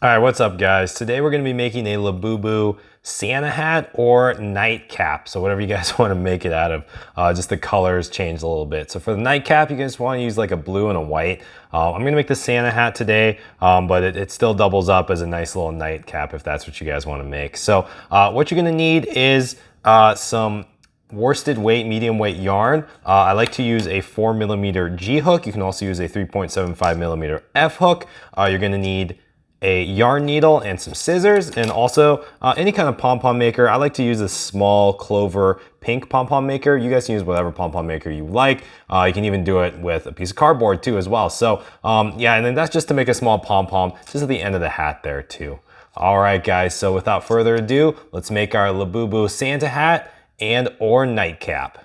All right, what's up guys? Today we're gonna be making a Labubu Santa hat or nightcap. So whatever you guys wanna make it out of, just the colors changed a little bit. So for the nightcap, you guys wanna use like a blue and a white. I'm gonna make the Santa hat today, but it still doubles up as a nice little nightcap if that's what you guys wanna make. So what you're gonna need is some worsted weight, medium weight yarn. I like to use a 4mm G hook. You can also use a 3.75mm F hook. You're gonna need a yarn needle and some scissors, and also any kind of pom-pom maker. I like to use a small clover pink pom-pom maker. You guys can use whatever pom-pom maker you like. You can even do it with a piece of cardboard too as well. So yeah, and then that's just to make a small pom-pom just at the end of the hat there too. All right guys, so without further ado, let's make our Labubu Santa hat and or nightcap.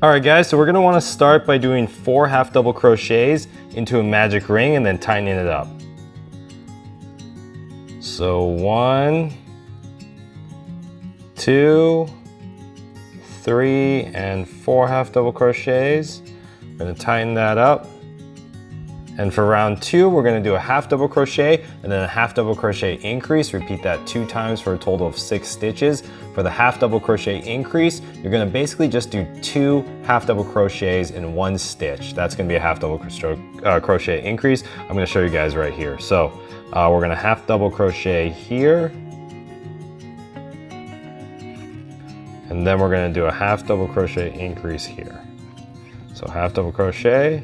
All right guys, so we're gonna wanna start by doing 4 half double crochets into a magic ring and then tightening it up. So 1, 2, 3, and 4 half double crochets. We're gonna tighten that up. And for round 2, we're gonna do a half double crochet and then a half double crochet increase. Repeat that 2 times for a total of 6 stitches. For the half double crochet increase, you're gonna basically just do 2 half double crochets in 1 stitch. That's gonna be a half double crochet increase. I'm gonna show you guys right here. So we're gonna half double crochet here. And then we're gonna do a half double crochet increase here. So half double crochet,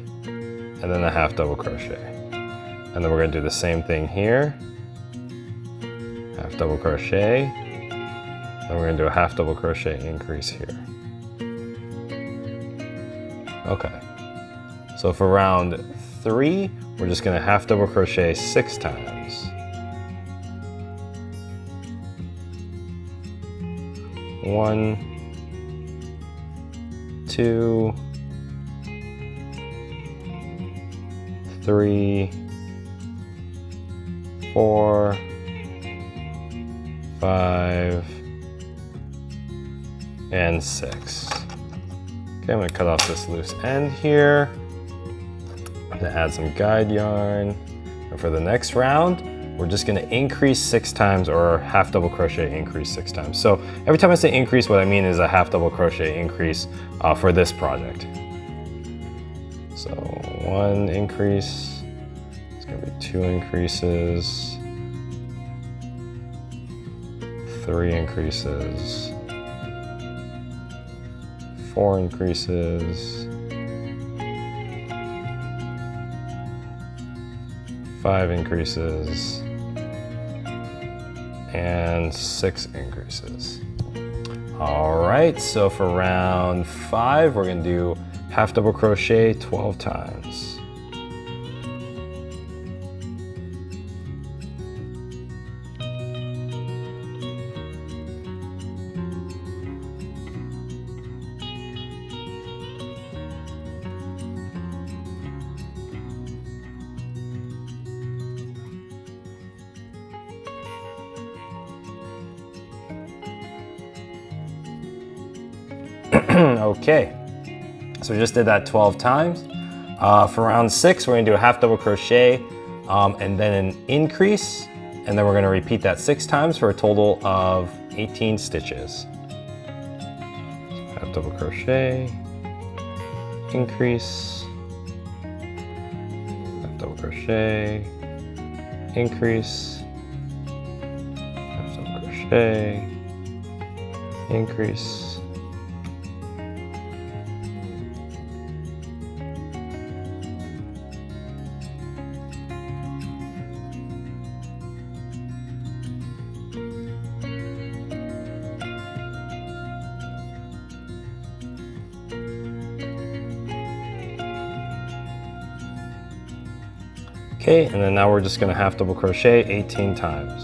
and then a half double crochet. And then we're gonna do the same thing here. Half double crochet, and we're gonna do a half double crochet increase here. Okay, so for round 3, we're just gonna half double crochet 6 times. 1, 2, 3, 4, 5, and 6. Okay, I'm gonna cut off this loose end here. I'm gonna add some guide yarn. And for the next round, we're just gonna increase 6 times or half double crochet increase 6 times. So every time I say increase, what I mean is a half double crochet increase for this project. So 1 increase, it's gonna be 2 increases, 3 increases, 4 increases, 5 increases, and 6 increases. All right, so for round 5, we're gonna do half double crochet 12 times. Okay. So we just did that 12 times. For round 6, we're gonna do a half double crochet and then an increase, and then we're gonna repeat that 6 times for a total of 18 stitches. Half double crochet, increase, half double crochet, increase, half double crochet, increase. Okay, and then now we're just gonna half double crochet 18 times.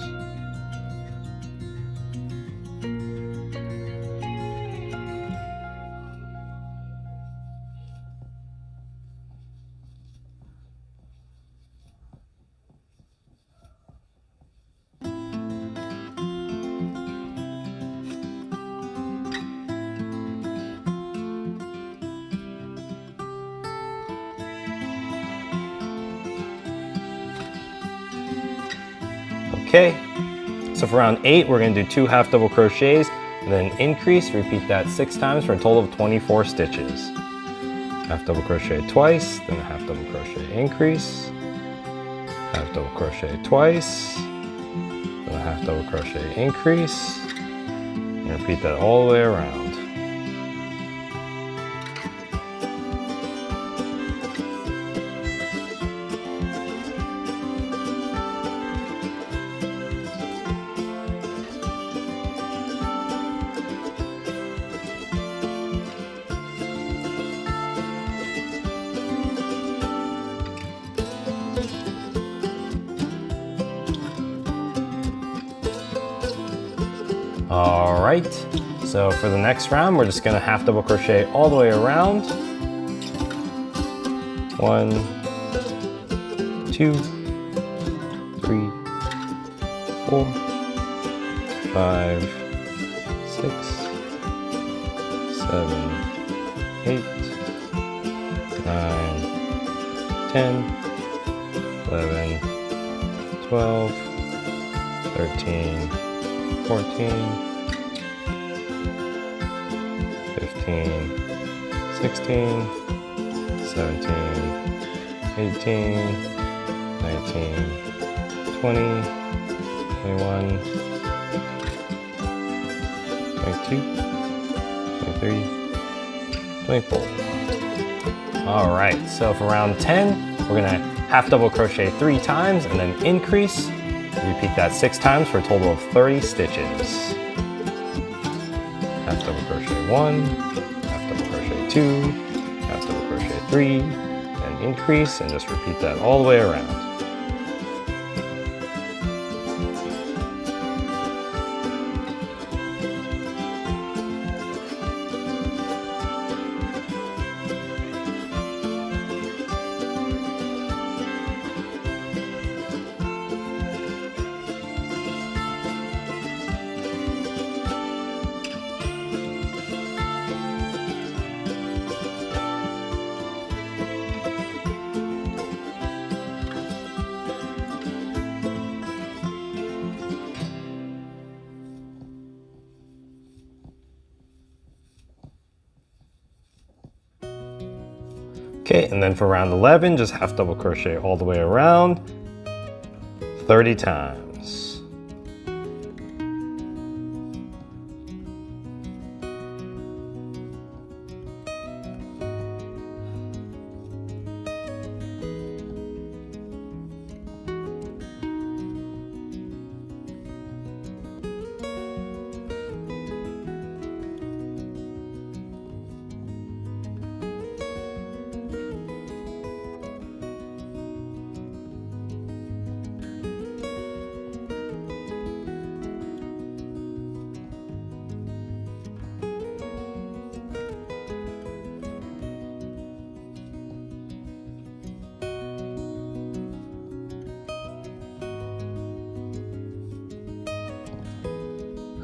Okay, so for round 8, we're going to do 2 half double crochets and then increase. Repeat that 6 times for a total of 24 stitches. Half double crochet twice, then a half double crochet increase, half double crochet twice, then a half double crochet increase, and repeat that all the way around. All right, so for the next round, we're just gonna half double crochet all the way around. 1, 2, 3, 4, 5, 6, 7, 8, 9, 10, 11, 12, 13, 14, 15, 16, 17, 18, 19, 20, 21, 22, 23, 24. All right, so for round 10, we're gonna half double crochet 3 times and then increase. Repeat that 6 times for a total of 30 stitches. Half double crochet 1, half double crochet 2, half double crochet 3, and increase, and just repeat that all the way around. Okay, and then for round 11, just half double crochet all the way around 30 times.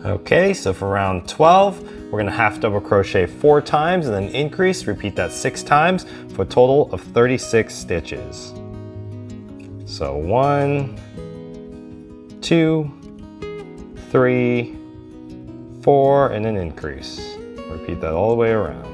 Okay, so for round 12, we're gonna half double crochet 4 times and then increase, repeat that 6 times for a total of 36 stitches. So 1, 2, 3, 4, and then increase. Repeat that all the way around.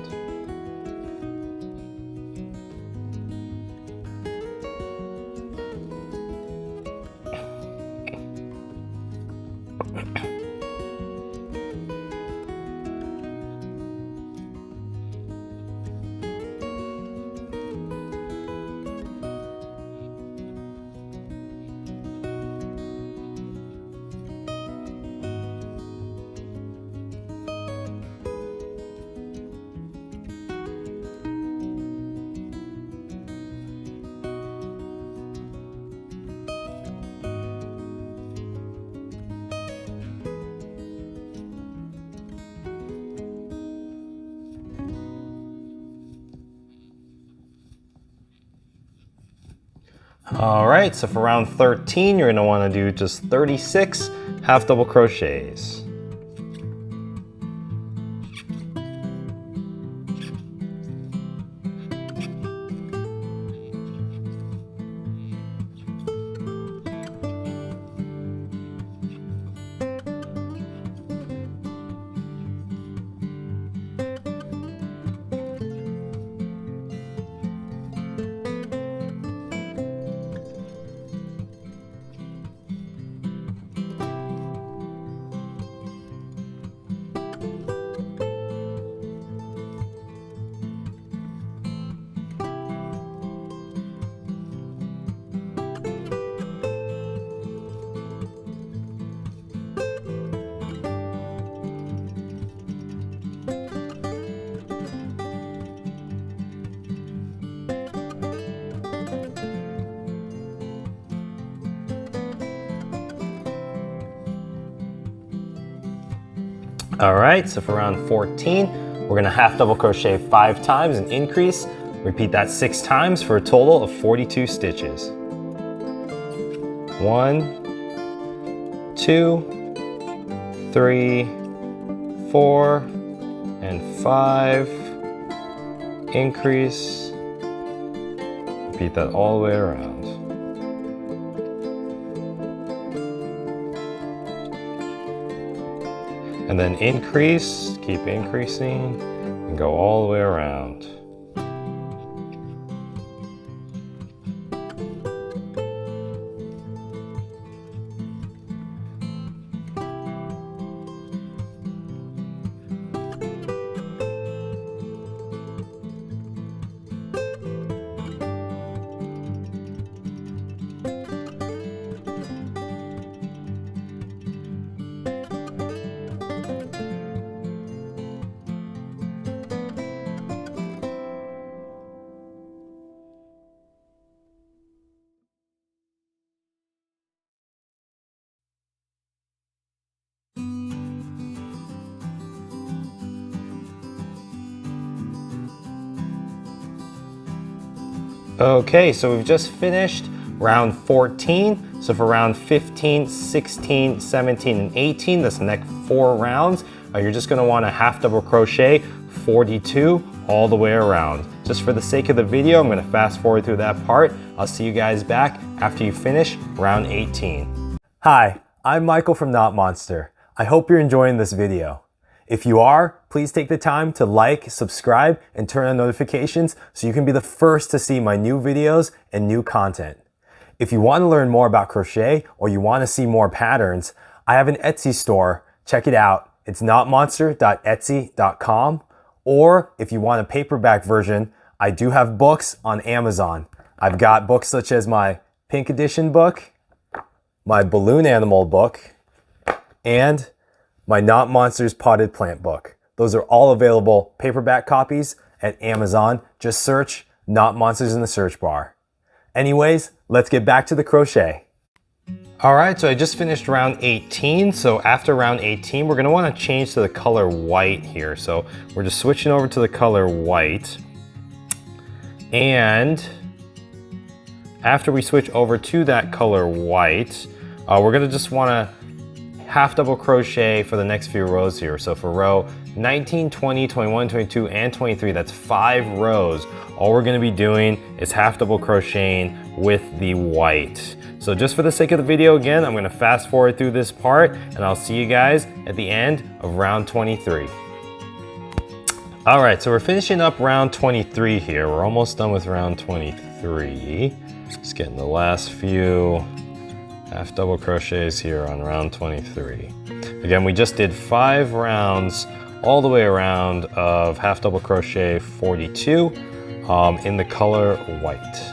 All right, so for round 13, you're gonna wanna do just 36 half double crochets. All right, so for round 14, we're gonna half double crochet 5 times and increase. Repeat that 6 times for a total of 42 stitches. 1, 2, 3, 4, and 5. Increase. Repeat that all the way around. And then increase, keep increasing, and go all the way around. Okay, so we've just finished round 14. So for round 15, 16, 17, and 18, that's the next 4 rounds, you're just gonna wanna half double crochet 42 all the way around. Just for the sake of the video, I'm gonna fast forward through that part. I'll see you guys back after you finish round 18. Hi, I'm Michael from Knotmonster. I hope you're enjoying this video. If you are, please take the time to like, subscribe, and turn on notifications so you can be the first to see my new videos and new content. If you want to learn more about crochet or you want to see more patterns, I have an Etsy store. Check it out. It's knotmonster.etsy.com. Or if you want a paperback version, I do have books on Amazon. I've got books such as my Pink Edition book, my Balloon Animal book, and my Knotmonster's Potted Plant book. Those are all available paperback copies at Amazon. Just search Knotmonsters in the search bar. Anyways, let's get back to the crochet. All right, so I just finished round 18. So after round 18, we're gonna wanna change to the color white here. So we're just switching over to the color white. And after we switch over to that color white, we're gonna just wanna half double crochet for the next few rows here. So for row 19, 20, 21, 22, and 23, that's 5 rows. All we're gonna be doing is half double crocheting with the white. So just for the sake of the video, again, I'm gonna fast forward through this part and I'll see you guys at the end of round 23. All right, so we're finishing up round 23 here. We're almost done with round 23. Just getting the last few half double crochets here on round 23. Again, we just did 5 rounds all the way around of half double crochet 42 in the color white.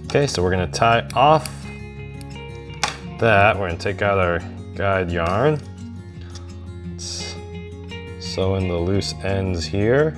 Okay, so we're gonna tie off that. We're gonna take out our guide yarn. Let's sew in the loose ends here.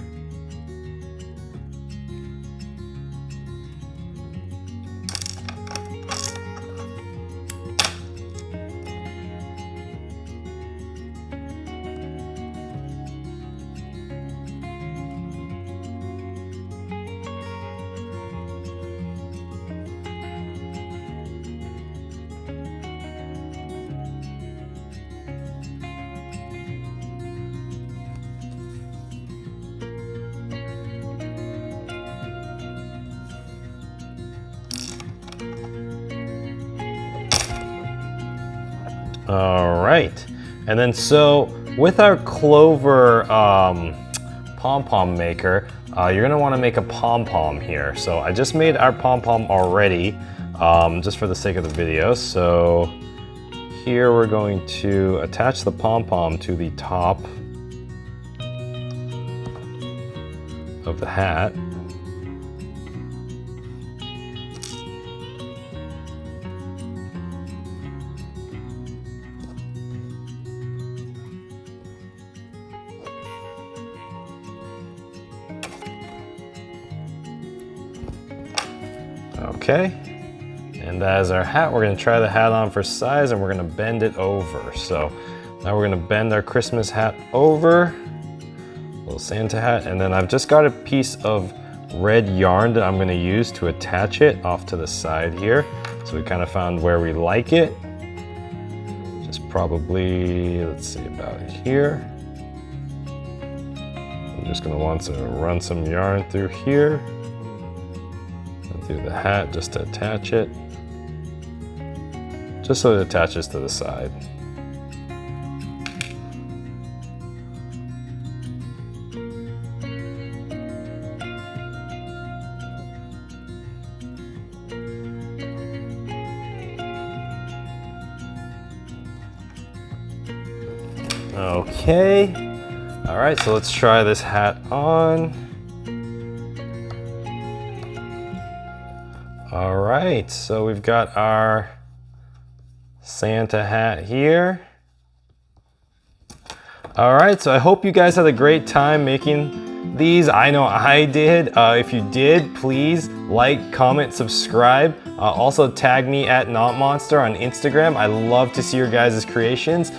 All right, and then so with our clover pom-pom maker, you're gonna wanna make a pom-pom here. So I just made our pom-pom already, just for the sake of the video. So here we're going to attach the pom-pom to the top of the hat. Okay. And that is our hat. We're gonna try the hat on for size and we're gonna bend it over. So now we're gonna bend our Christmas hat over, little Santa hat, and then I've just got a piece of red yarn that I'm gonna use to attach it off to the side here. So we kind of found where we like it. Just probably, let's see, about here. I'm just gonna want to run some yarn through here and through the hat just to attach it. Just so it attaches to the side. Okay, all right, so let's try this hat on. All right, so we've got our Santa hat here. All right, so I hope you guys had a great time making these. I know I did. If you did, please like, comment, subscribe. Also tag me at Knotmonster on Instagram. I love to see your guys' creations.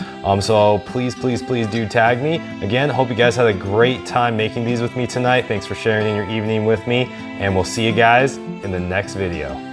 So please, please, please do tag me. Again, hope you guys had a great time making these with me tonight. Thanks for sharing in your evening with me, and we'll see you guys in the next video.